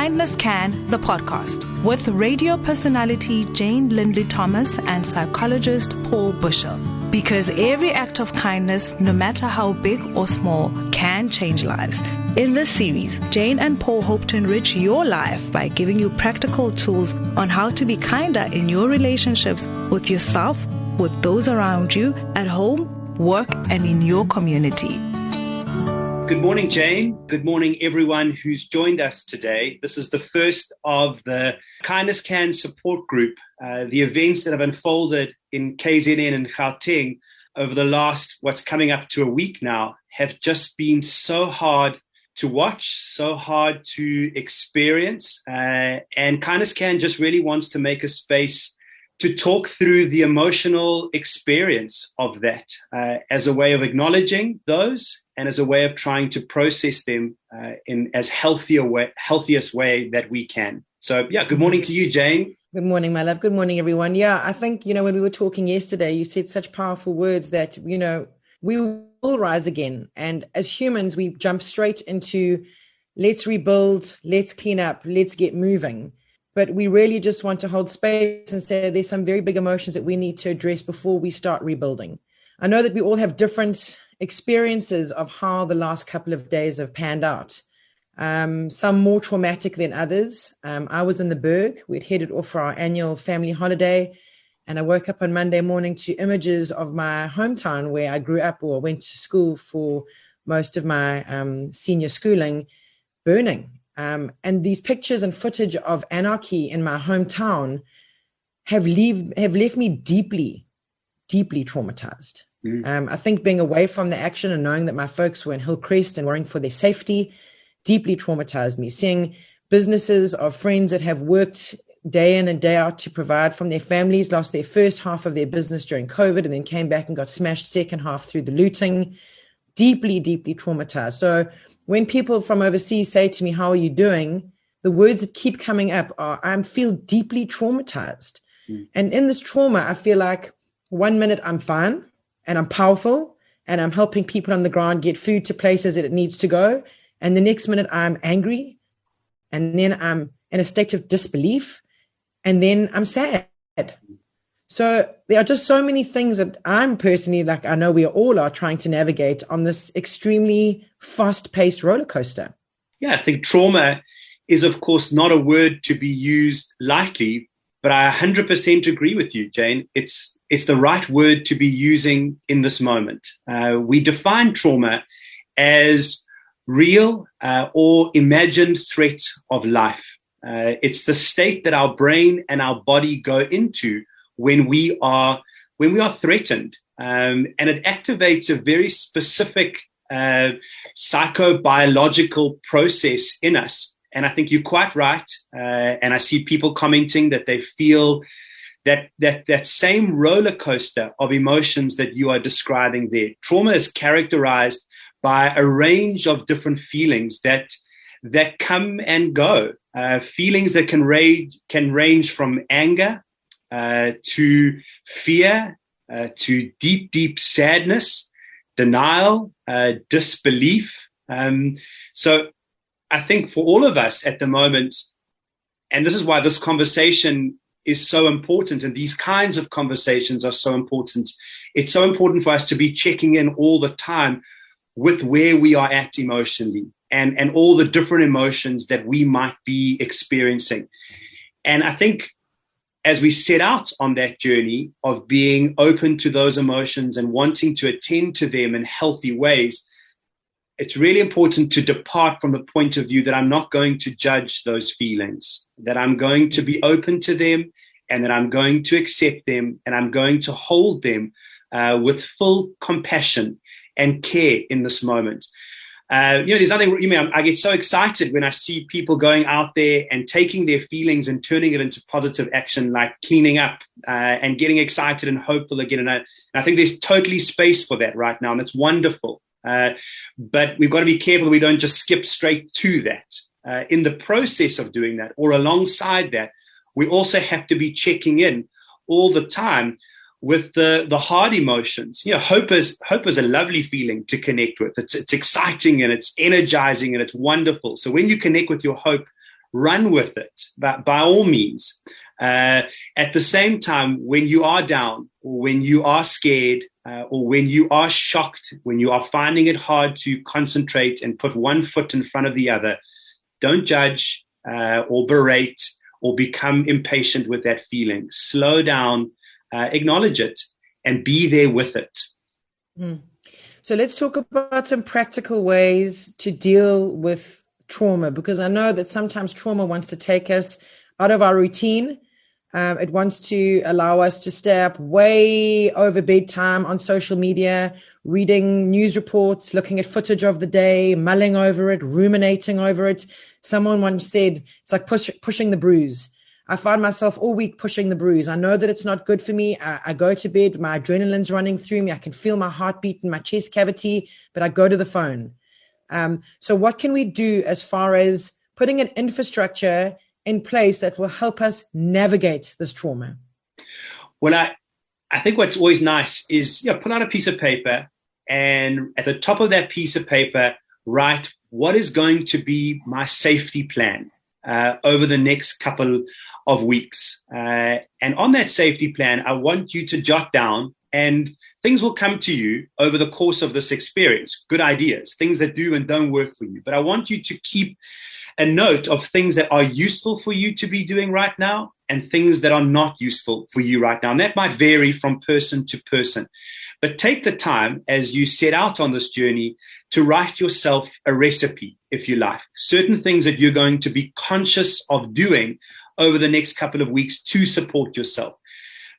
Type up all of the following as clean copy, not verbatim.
KindnessCan, the podcast, with radio personality Jane Linley-Thomas and psychologist Paul Bushell. Because every act of kindness, no matter how big or small, can change lives. In this series, Jane and Paul hope to enrich your life by giving you practical tools on how to be kinder in your relationships with yourself, with those around you, at home, work, and in your community. Good morning, Jane. Good morning, everyone who's joined us today. This is the first of the KindnessCan support group, the events that have unfolded in KZN and Gauteng over the last, what's coming up to a week now, have just been so hard to watch, so hard to experience. And KindnessCan just really wants to make a space to talk through the emotional experience of that as a way of acknowledging those and as a way of trying to process them in as healthiest way that we can. So, good morning to you, Jane. Good morning, my love. Good morning, everyone. Yeah, I think, when we were talking yesterday, you said such powerful words that, we will rise again. And as humans, we jump straight into let's rebuild, let's clean up, let's get moving. But we really just want to hold space and say there's some very big emotions that we need to address before we start rebuilding. I know that we all have different experiences of how the last couple of days have panned out. Some more traumatic than others. I was in the Berg. We'd headed off for our annual family holiday. And I woke up on Monday morning to images of my hometown where I grew up or went to school for most of my senior schooling, burning. And these pictures and footage of anarchy in my hometown have left me deeply, deeply traumatized. I think being away from the action and knowing that my folks were in Hillcrest and worrying for their safety deeply traumatized me. Seeing businesses of friends that have worked day in and day out to provide from their families, lost their first half of their business during COVID and then came back and got smashed second half through the looting, deeply, deeply traumatized. So when people from overseas say to me, how are you doing? The words that keep coming up are, I feel deeply traumatized. And in this trauma, I feel like 1 minute I'm fine and I'm powerful and I'm helping people on the ground get food to places that it needs to go. And the next minute I'm angry. And then I'm in a state of disbelief. And then I'm sad. So there are just so many things that I'm personally, I know we all are trying to navigate on this extremely fast-paced roller coaster. Yeah, I think trauma is, of course, not a word to be used lightly, but I 100% agree with you, Jane. It's the right word to be using in this moment. We define trauma as real or imagined threat of life. It's the state that our brain and our body go into when we are threatened, and it activates a very specific psychobiological process in us. And I think you're quite right. And I see people commenting that they feel that same roller coaster of emotions that you are describing there. Trauma is characterized by a range of different feelings that come and go. Feelings that can range from anger to fear, to deep, deep sadness, denial, disbelief. So I think for all of us at the moment, and this is why this conversation is so important and these kinds of conversations are so important. It's so important for us to be checking in all the time with where we are at emotionally and all the different emotions that we might be experiencing. And I think as we set out on that journey of being open to those emotions and wanting to attend to them in healthy ways, it's really important to depart from the point of view that I'm not going to judge those feelings, that I'm going to be open to them and that I'm going to accept them and I'm going to hold them with full compassion and care in this moment. There's nothing, I get so excited when I see people going out there and taking their feelings and turning it into positive action, like cleaning up and getting excited and hopeful again. And I think there's totally space for that right now, and it's wonderful. But we've got to be careful we don't just skip straight to that. In the process of doing that or alongside that, we also have to be checking in all the time with the hard emotions. Hope is a lovely feeling to connect with. It's exciting and it's energizing and it's wonderful. So when you connect with your hope run with it, by all means. At the same time, when you are down, or when you are scared, or when you are shocked, when you are finding it hard to concentrate and put one foot in front of the other, don't judge or berate or become impatient with that feeling. Slow down, acknowledge it, and be there with it. So let's talk about some practical ways to deal with trauma, because I know that sometimes trauma wants to take us out of our routine. It wants to allow us to stay up way over bedtime on social media, reading news reports, looking at footage of the day, mulling over it, ruminating over it. Someone once said, it's like pushing the bruise. I find myself all week pushing the bruise. I know that it's not good for me. I go to bed, my adrenaline's running through me. I can feel my heartbeat in my chest cavity, but I go to the phone. So what can we do as far as putting an infrastructure in place that will help us navigate this trauma? Well, I think what's always nice is pull out a piece of paper, and at the top of that piece of paper, write what is going to be my safety plan over the next couple of weeks. And on that safety plan, I want you to jot down, and things will come to you over the course of this experience, good ideas, things that do and don't work for you. But I want you to keep a note of things that are useful for you to be doing right now and things that are not useful for you right now. And that might vary from person to person. But take the time as you set out on this journey to write yourself a recipe, if you like, certain things that you're going to be conscious of doing over the next couple of weeks to support yourself.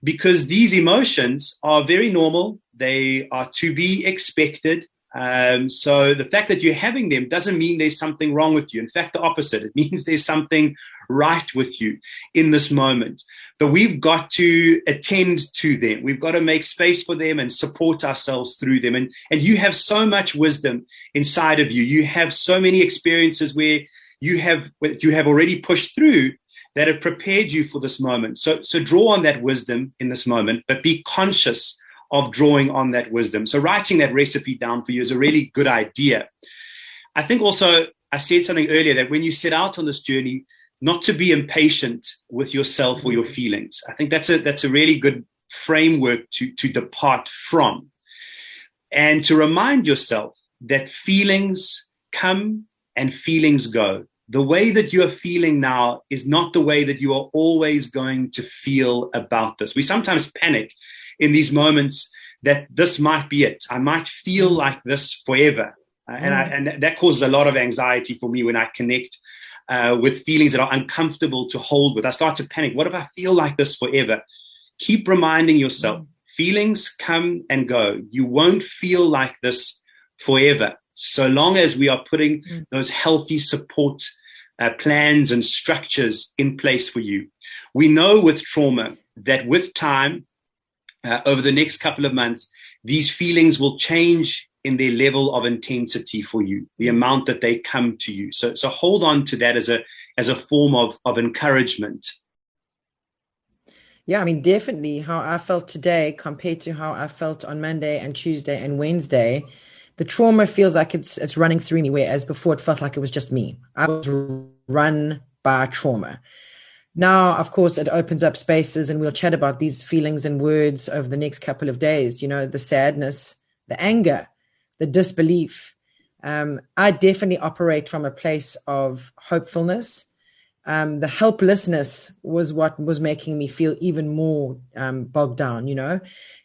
Because these emotions are very normal. They are to be expected. So the fact that you're having them doesn't mean there's something wrong with you. In fact, the opposite. It means there's something right with you in this moment. But we've got to attend to them. We've got to make space for them and support ourselves through them. And you have so much wisdom inside of you. You have so many experiences where you have already pushed through that have prepared you for this moment. So draw on that wisdom in this moment, but be conscious of drawing on that wisdom. So writing that recipe down for you is a really good idea. I think also, I said something earlier, that when you set out on this journey, not to be impatient with yourself or your feelings. I think that's a really good framework to depart from. And to remind yourself that feelings come and feelings go. The way that you are feeling now is not the way that you are always going to feel about this. We sometimes panic in these moments that this might be it. I might feel like this forever. And that causes a lot of anxiety for me when I connect with feelings that are uncomfortable to hold with. I start to panic. What if I feel like this forever? Keep reminding yourself, feelings come and go. You won't feel like this forever, so long as we are putting those healthy support plans and structures in place for you. We know with trauma that with time, over the next couple of months, these feelings will change in their level of intensity for you, the amount that they come to you. So hold on to that as a form of encouragement. Yeah, I mean, definitely how I felt today compared to how I felt on Monday and Tuesday and Wednesday, the trauma feels like it's running through me, whereas before it felt like it was just me. I was run by trauma. Now, of course, it opens up spaces, and we'll chat about these feelings and words over the next couple of days, the sadness, the anger, the disbelief. I definitely operate from a place of hopefulness. The helplessness was what was making me feel even more bogged down,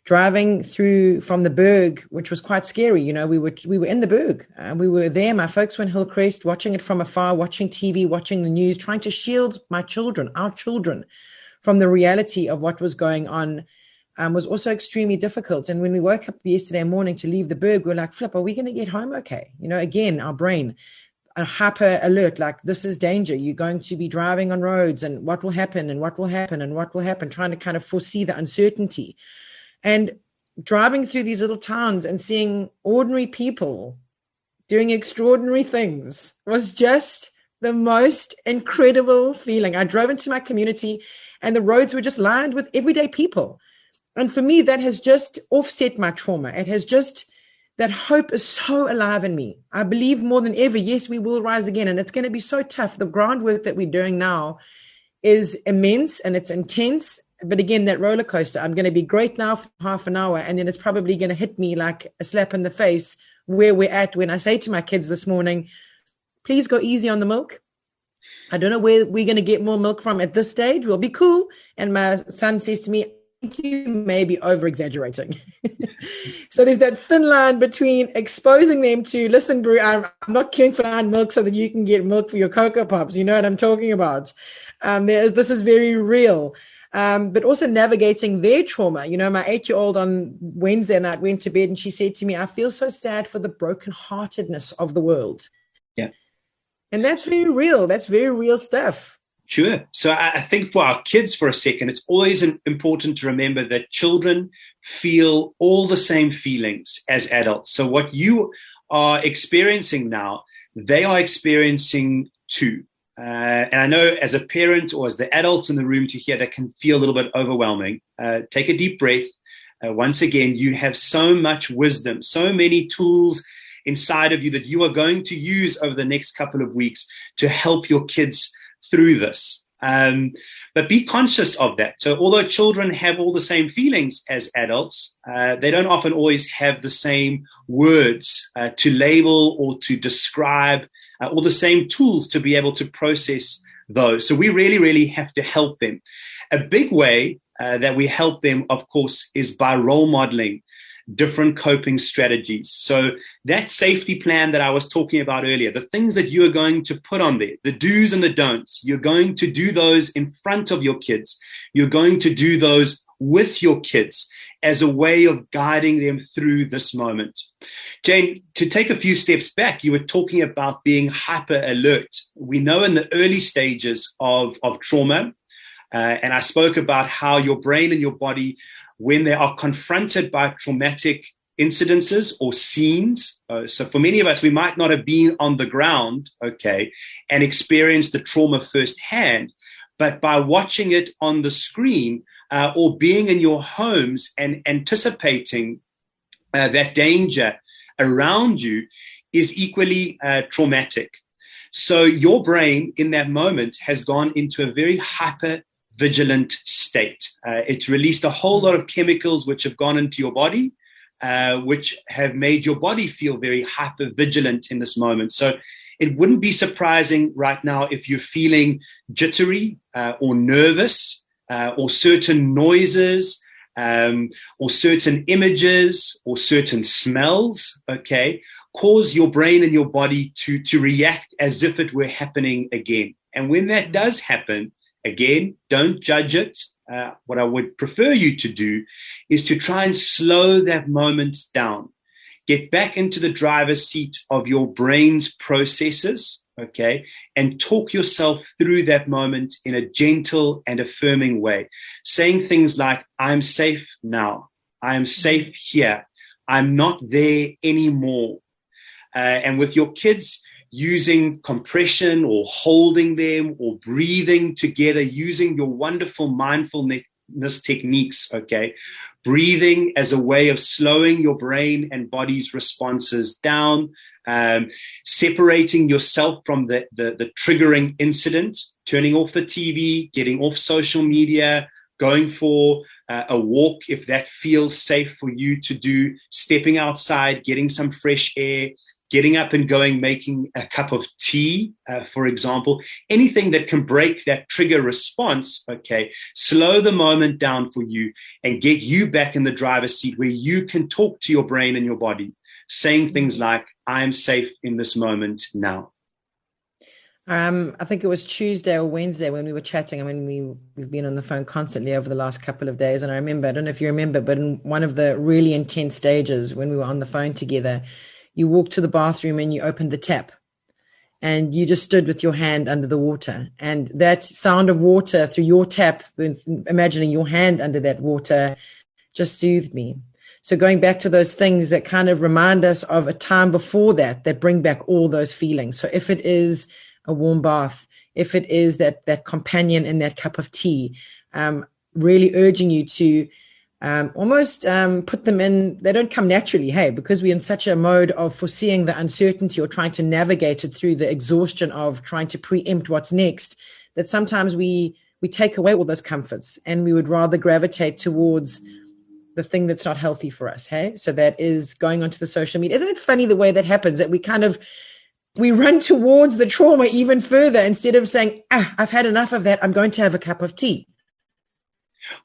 driving through from the Berg, which was quite scary. We were in the Berg. We were there. My folks were in Hillcrest, watching it from afar, watching TV, watching the news, trying to shield our children, from the reality of what was going on. Was also extremely difficult. And when we woke up yesterday morning to leave the Berg, we were like, flip, are we going to get home okay? Again, our brain, a hyper alert, like this is danger. You're going to be driving on roads, and what will happen and what will happen and what will happen, trying to kind of foresee the uncertainty. And driving through these little towns and seeing ordinary people doing extraordinary things was just the most incredible feeling. I drove into my community and the roads were just lined with everyday people. And for me, that has just offset my trauma. It has just that hope is so alive in me. I believe more than ever, yes, we will rise again. And it's going to be so tough. The groundwork that we're doing now is immense and it's intense. But again, that roller coaster, I'm going to be great now for half an hour. And then it's probably going to hit me like a slap in the face where we're at when I say to my kids this morning, please go easy on the milk. I don't know where we're going to get more milk from at this stage. We'll be cool. And my son says to me, I think you may be over-exaggerating. So there's that thin line between exposing them to, listen, Brew, I'm not queuing for iron milk so that you can get milk for your Cocoa Pops. You know what I'm talking about? This is very real. But also navigating their trauma. You know, my 8-year-old on Wednesday night went to bed and she said to me, I feel so sad for the brokenheartedness of the world. Yeah. And that's very real. That's very real stuff. Sure. So I think for our kids for a second, it's always important to remember that children feel all the same feelings as adults. So what you are experiencing now, they are experiencing too. And I know as a parent or as the adults in the room to hear, that can feel a little bit overwhelming. Take a deep breath. Once again, you have so much wisdom, so many tools inside of you that you are going to use over the next couple of weeks to help your kids through this. But be conscious of that. So although children have all the same feelings as adults, they don't often always have the same words to label or to describe or the same tools to be able to process those. So we really, really have to help them. A big way that we help them, of course, is by role modeling different coping strategies. So that safety plan that I was talking about earlier, the things that you are going to put on there, the do's and the don'ts, you're going to do those in front of your kids. You're going to do those with your kids as a way of guiding them through this moment. Jane, to take a few steps back, you were talking about being hyper alert. We know in the early stages of trauma, and I spoke about how your brain and your body, when they are confronted by traumatic incidences or scenes. So for many of us, we might not have been on the ground, and experienced the trauma firsthand, but by watching it on the screen or being in your homes and anticipating that danger around you is equally traumatic. So your brain in that moment has gone into a very hyper-vigilant state. It's released a whole lot of chemicals which have gone into your body, which have made your body feel very hyper-vigilant in this moment. So it wouldn't be surprising right now if you're feeling jittery or nervous or certain noises or certain images or certain smells, cause your brain and your body to react as if it were happening again. And when that does happen, again, don't judge it. What I would prefer you to do is to try and slow that moment down. Get back into the driver's seat of your brain's processes, and talk yourself through that moment in a gentle and affirming way, saying things like, I'm safe now. I am safe here. I'm not there anymore. And with your kids, using compression or holding them or breathing together, using your wonderful mindfulness techniques, breathing as a way of slowing your brain and body's responses down, separating yourself from the triggering incident, turning off the TV, getting off social media, going for a walk if that feels safe for you to do, stepping outside, getting some fresh air, getting up and going, making a cup of tea, for example, anything that can break that trigger response, slow the moment down for you and get you back in the driver's seat where you can talk to your brain and your body, saying things like, I am safe in this moment now. I think it was Tuesday or Wednesday when we were chatting. I mean, we've been on the phone constantly over the last couple of days. And I remember, I don't know if you remember, but in one of the really intense stages when we were on the phone together, you walked to the bathroom and you opened the tap and you just stood with your hand under the water. And that sound of water through your tap, imagining your hand under that water, just soothed me. So going back to those things that kind of remind us of a time before that bring back all those feelings. So if it is a warm bath, if it is that companion in that cup of tea, really urging you to almost put them in, they don't come naturally, hey, because we're in such a mode of foreseeing the uncertainty or trying to navigate it through the exhaustion of trying to preempt what's next, that sometimes we take away all those comforts and we would rather gravitate towards the thing that's not healthy for us, hey? So that is going onto the social media. Isn't it funny the way that happens, that we run towards the trauma even further instead of saying, I've had enough of that, I'm going to have a cup of tea.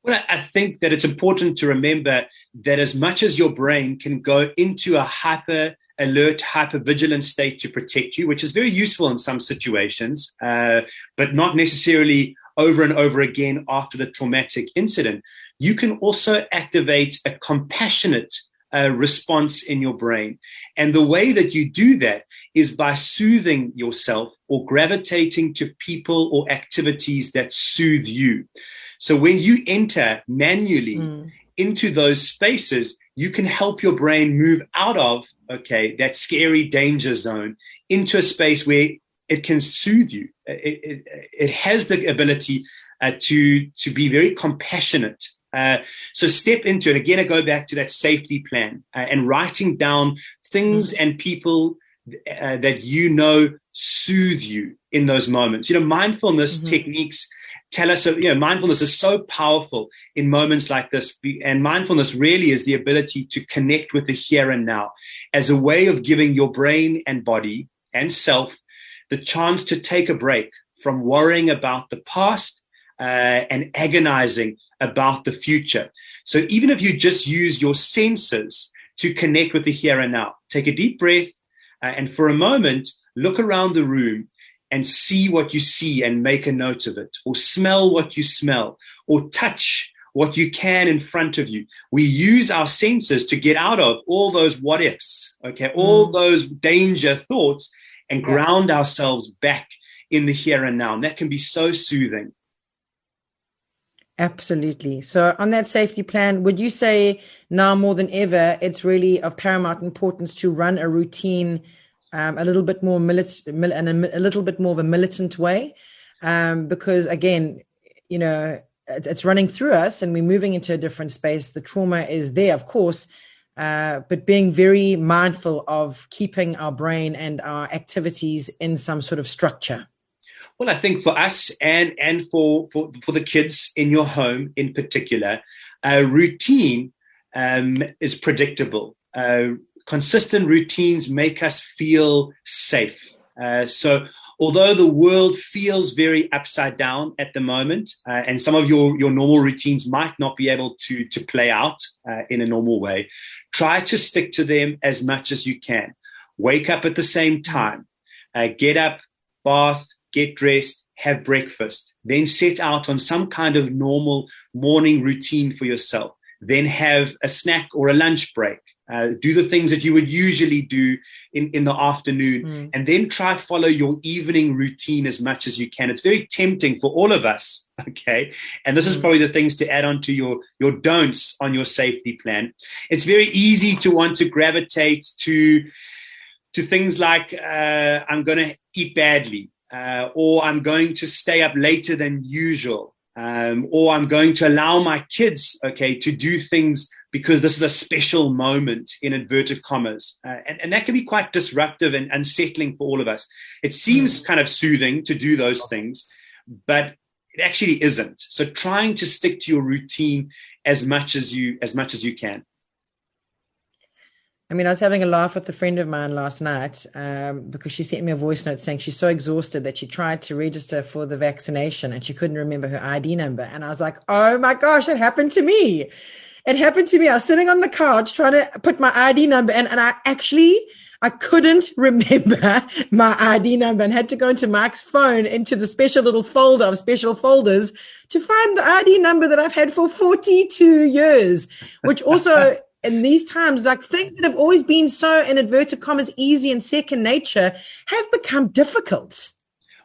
Well, I think that it's important to remember that as much as your brain can go into a hyper alert, hyper vigilant state to protect you, which is very useful in some situations, but not necessarily over and over again after the traumatic incident, you can also activate a compassionate response in your brain. And the way that you do that is by soothing yourself or gravitating to people or activities that soothe you. So when you enter manually into those spaces, you can help your brain move out of, that scary danger zone into a space where it can soothe you. It has the ability to be very compassionate. So step into it. Again, I go back to that safety plan and writing down things and people that soothe you in those moments. Mindfulness techniques tell us, mindfulness is so powerful in moments like this. And mindfulness really is the ability to connect with the here and now as a way of giving your brain and body and self the chance to take a break from worrying about the past and agonizing about the future. So even if you just use your senses to connect with the here and now, take a deep breath and for a moment, look around the room and see what you see and make a note of it, or smell what you smell, or touch what you can in front of you. We use our senses to get out of all those what ifs, all those danger thoughts, and ground ourselves back in the here and now. And that can be so soothing. Absolutely. So on that safety plan, would you say now more than ever, it's really of paramount importance to run a routine a little bit more a little bit more of a militant way? Because again, it's running through us and we're moving into a different space. The trauma is there, of course, but being very mindful of keeping our brain and our activities in some sort of structure. Well, I think for us and for the kids in your home in particular, routine is predictable. Consistent routines make us feel safe. So although the world feels very upside down at the moment, and some of your normal routines might not be able to play out in a normal way, try to stick to them as much as you can. Wake up at the same time, get up, bath, get dressed, have breakfast, then set out on some kind of normal morning routine for yourself. Then have a snack or a lunch break. Do the things that you would usually do in the afternoon, and then try to follow your evening routine as much as you can. It's very tempting for all of us, And this is probably the things to add on to your don'ts on your safety plan. It's very easy to want to gravitate to things like I'm going to eat badly, or I'm going to stay up later than usual, or I'm going to allow my kids, to do things because this is a special moment in inverted commas. And that can be quite disruptive and unsettling for all of us. It seems kind of soothing to do those things, but it actually isn't. So trying to stick to your routine as much as you can. I mean, I was having a laugh with a friend of mine last night because she sent me a voice note saying she's so exhausted that she tried to register for the vaccination and she couldn't remember her ID number. And I was like, oh my gosh, it happened to me. It happened to me. I was sitting on the couch trying to put my ID number in, and I couldn't remember my ID number and had to go into Mike's phone into the special little folder of special folders to find the ID number that I've had for 42 years, which also in these times, like things that have always been so, in inverted commas, easy and second nature have become difficult.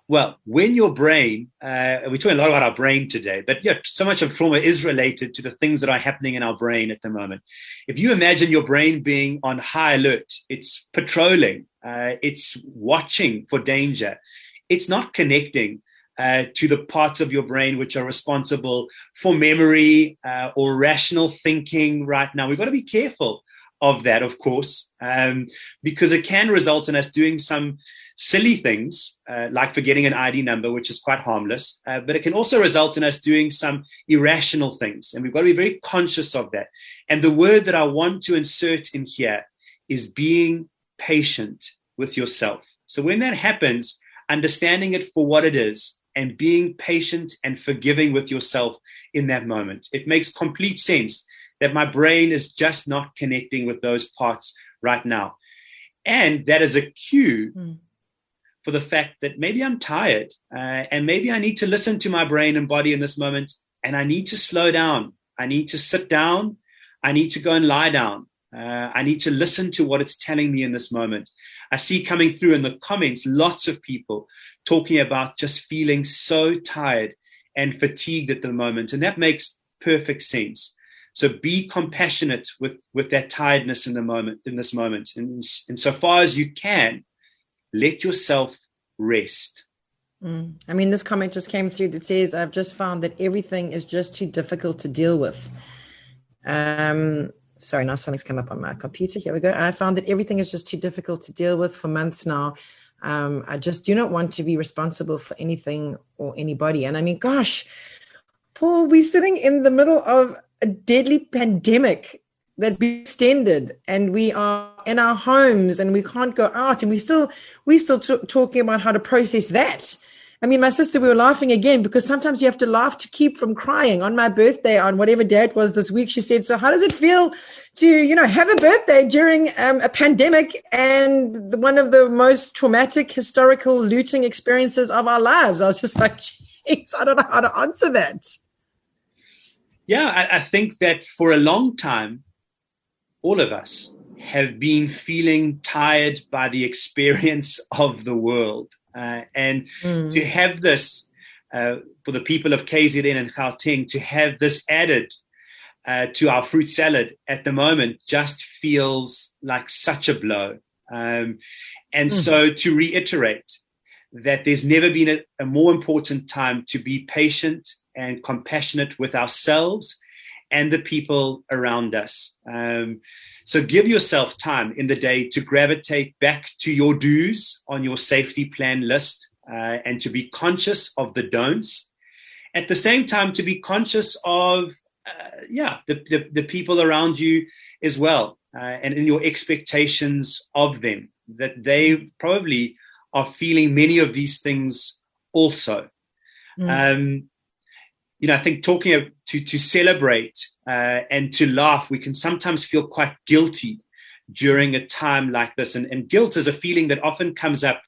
Well, when your brain, we're talking a lot about our brain today, but so much of trauma is related to the things that are happening in our brain at the moment. If you imagine your brain being on high alert, it's patrolling, it's watching for danger, it's not connecting to the parts of your brain which are responsible for memory or rational thinking right now. We've got to be careful of that, of course, because it can result in us doing some silly things, like forgetting an ID number, which is quite harmless, but it can also result in us doing some irrational things, and we've got to be very conscious of that. And the word that I want to insert in here is being patient with yourself. So when that happens, understanding it for what it is and being patient and forgiving with yourself in that moment. It makes complete sense that my brain is just not connecting with those parts right now. And that is a cue for the fact that maybe I'm tired and maybe I need to listen to my brain and body in this moment, and I need to slow down. I need to sit down. I need to go and lie down. I need to listen to what it's telling me in this moment. I see coming through in the comments lots of people talking about just feeling so tired and fatigued at the moment, and that makes perfect sense. So be compassionate with that tiredness in this moment. And so far as you can, let yourself rest. I mean, this comment just came through that says, I've just found that everything is just too difficult to deal with. Sorry, now something's come up on my computer. Here we go. I found that everything is just too difficult to deal with for months now. I just do not want to be responsible for anything or anybody. And I mean, gosh, Paul, we're sitting in the middle of a deadly pandemic that's been extended, and we are in our homes and we can't go out, and we're still talking about how to process that. I mean, my sister, we were laughing again because sometimes you have to laugh to keep from crying. On my birthday, on whatever day it was this week, she said, so how does it feel to, have a birthday during a pandemic and one of the most traumatic historical looting experiences of our lives? I was just like, geez, I don't know how to answer that. Yeah, I think that for a long time, all of us have been feeling tired by the experience of the world. And to have this, for the people of KZN and Gauteng, to have this added to our fruit salad at the moment just feels like such a blow. So to reiterate that there's never been a more important time to be patient and compassionate with ourselves and the people around us. So give yourself time in the day to gravitate back to your do's on your safety plan list, and to be conscious of the don'ts. At the same time, to be conscious of the people around you as well, and in your expectations of them, that they probably are feeling many of these things also. I think talking to celebrate and to laugh, we can sometimes feel quite guilty during a time like this. And guilt is a feeling that often comes up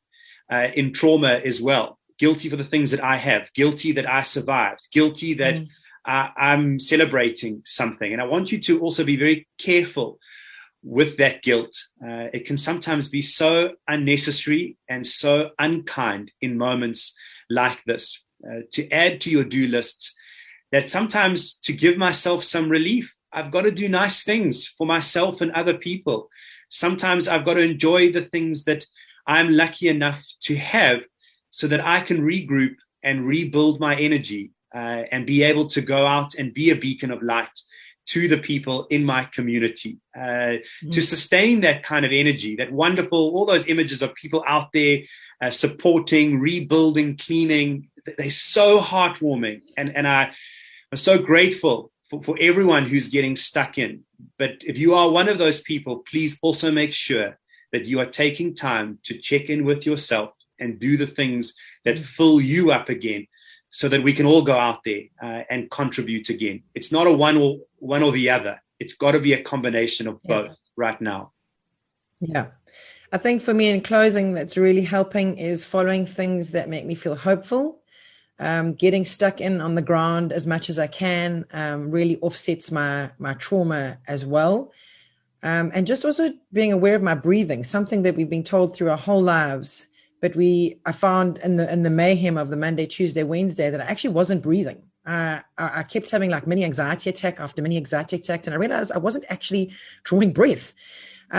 in trauma as well. Guilty for the things that I have, guilty that I survived, guilty that I'm celebrating something. And I want you to also be very careful with that guilt. It can sometimes be so unnecessary and so unkind in moments like this. To add to your do lists, that sometimes to give myself some relief, I've got to do nice things for myself and other people. Sometimes I've got to enjoy the things that I'm lucky enough to have so that I can regroup and rebuild my energy and be able to go out and be a beacon of light to the people in my community, to sustain that kind of energy, that wonderful, all those images of people out there supporting, rebuilding, cleaning. They're so heartwarming. And I'm so grateful for everyone who's getting stuck in. But if you are one of those people, please also make sure that you are taking time to check in with yourself and do the things that fill you up again, so that we can all go out there and contribute again. It's not a one or the other. It's got to be a combination of both right now. Yeah. I think for me in closing, that's really helping is following things that make me feel hopeful. Getting stuck in on the ground as much as I can really offsets my trauma as well. And just also being aware of my breathing, something that we've been told through our whole lives. But I found in the mayhem of the Monday, Tuesday, Wednesday that I actually wasn't breathing. I kept having like mini anxiety attack after mini anxiety attack, and I realized I wasn't actually drawing breath.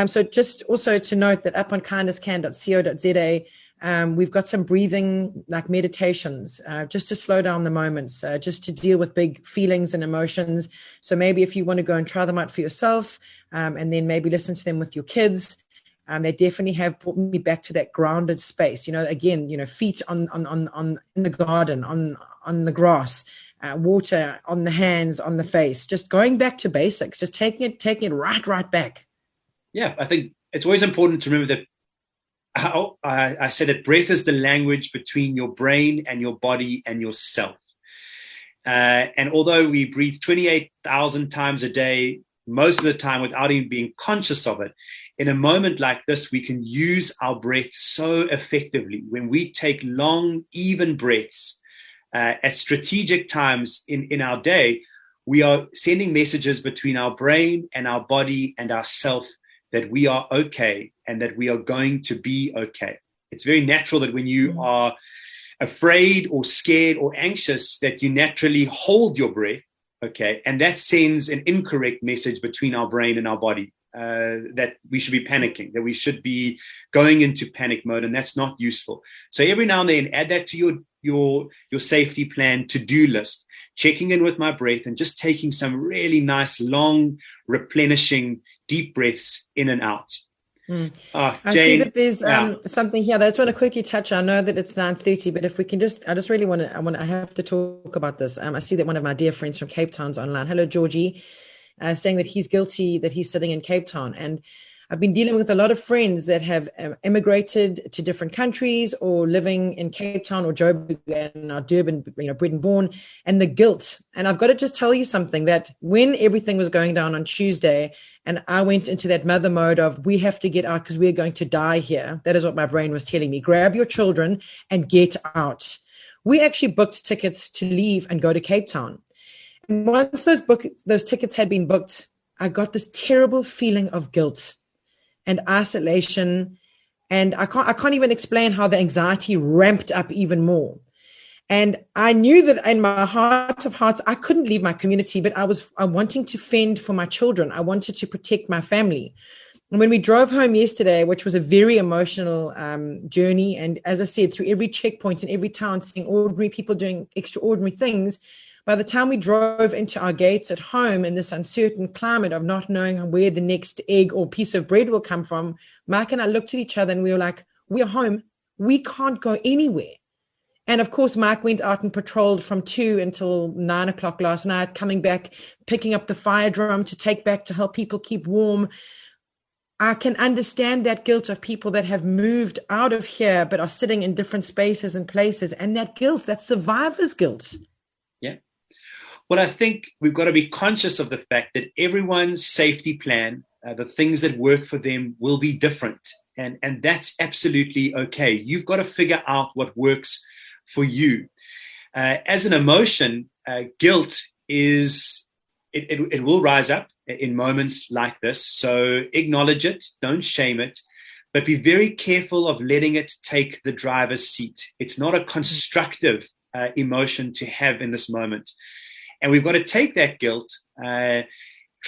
So just also to note that up on KindnessCan.co.za, We've got some breathing, like meditations, just to slow down the moments, just to deal with big feelings and emotions. So maybe if you want to go and try them out for yourself, and then maybe listen to them with your kids, they definitely have brought me back to that grounded space. Again, feet on in the garden, on the grass, water on the hands, on the face, just going back to basics, just taking it right back. Yeah, I think it's always important to remember that I said that breath is the language between your brain and your body and yourself. And although we breathe 28,000 times a day, most of the time without even being conscious of it, in a moment like this, we can use our breath so effectively. When we take long, even breaths at strategic times in our day, we are sending messages between our brain and our body and ourself that we are okay and that we are going to be okay. It's very natural that when you are afraid or scared or anxious, that you naturally hold your breath, okay? And that sends an incorrect message between our brain and our body that we should be panicking, that we should be going into panic mode, and that's not useful. So every now and then, add that to your safety plan to-do list, checking in with my breath and just taking some really nice, long, replenishing, deep breaths in and out. I Jane, see that there's something here that I just want to quickly touch on. I know that it's 9:30, but if we can I just really I have to talk about this. I see that one of my dear friends from Cape Town's online. Hello, Georgie, saying that he's guilty that he's sitting in Cape Town. And I've been dealing with a lot of friends that have immigrated to different countries or living in Cape Town or Joburg and Durban, bred and born, and the guilt. And I've got to just tell you something, that when everything was going down on Tuesday and I went into that mother mode of we have to get out because we're going to die here. That is what my brain was telling me. Grab your children and get out. We actually booked tickets to leave and go to Cape Town. And once those tickets had been booked, I got this terrible feeling of guilt and isolation. And I can't even explain how the anxiety ramped up even more. And I knew that in my heart of hearts, I couldn't leave my community, but I wanting to fend for my children. I wanted to protect my family. And when we drove home yesterday, which was a very emotional journey, and as I said, through every checkpoint in every town, seeing ordinary people doing extraordinary things, by the time we drove into our gates at home in this uncertain climate of not knowing where the next egg or piece of bread will come from, Mike and I looked at each other and we were like, we're home. We can't go anywhere. And of course, Mike went out and patrolled from 2 until 9 o'clock last night, coming back, picking up the fire drum to take back to help people keep warm. I can understand that guilt of people that have moved out of here but are sitting in different spaces and places. And that guilt, that survivor's guilt. Yeah. Well, I think we've got to be conscious of the fact that everyone's safety plan, the things that work for them will be different. And that's absolutely okay. You've got to figure out what works for you. As an emotion, guilt it will rise up in moments like this. So acknowledge it, don't shame it, but be very careful of letting it take the driver's seat. It's not a constructive emotion to have in this moment. And we've got to take that guilt, try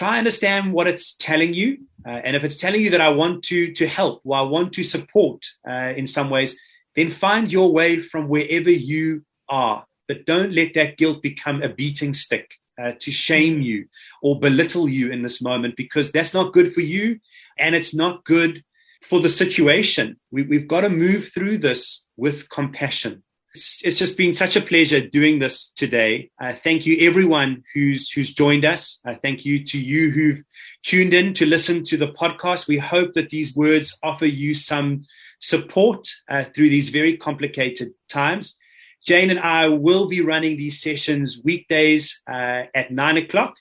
and understand what it's telling you. And if it's telling you that I want to help or I want to support in some ways, then find your way from wherever you are. But don't let that guilt become a beating stick to shame you or belittle you in this moment, because that's not good for you and it's not good for the situation. We've got to move through this with compassion. It's just been such a pleasure doing this today. Thank you, everyone who's joined us. Thank you to you who've tuned in to listen to the podcast. We hope that these words offer you some support through these very complicated times. Jane and I will be running these sessions weekdays at 9 o'clock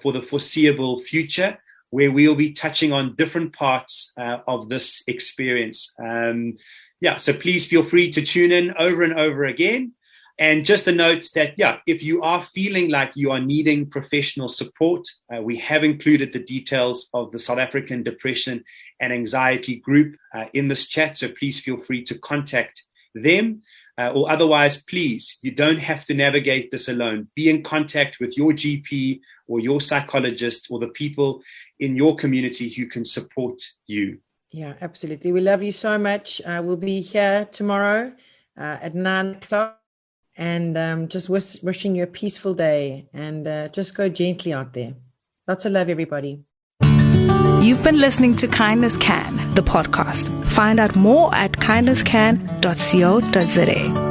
for the foreseeable future, where we'll be touching on different parts of this experience. So please feel free to tune in over and over again. And just a note that, if you are feeling like you are needing professional support, we have included the details of the South African Depression and Anxiety Group in this chat. So please feel free to contact them. Or otherwise, please, you don't have to navigate this alone. Be in contact with your GP or your psychologist or the people in your community who can support you. Yeah, absolutely. We love you so much. We'll be here tomorrow at 9:00, and just wishing you a peaceful day, and just go gently out there. Lots of love, everybody. You've been listening to Kindness Can, the podcast. Find out more at kindnesscan.co.za.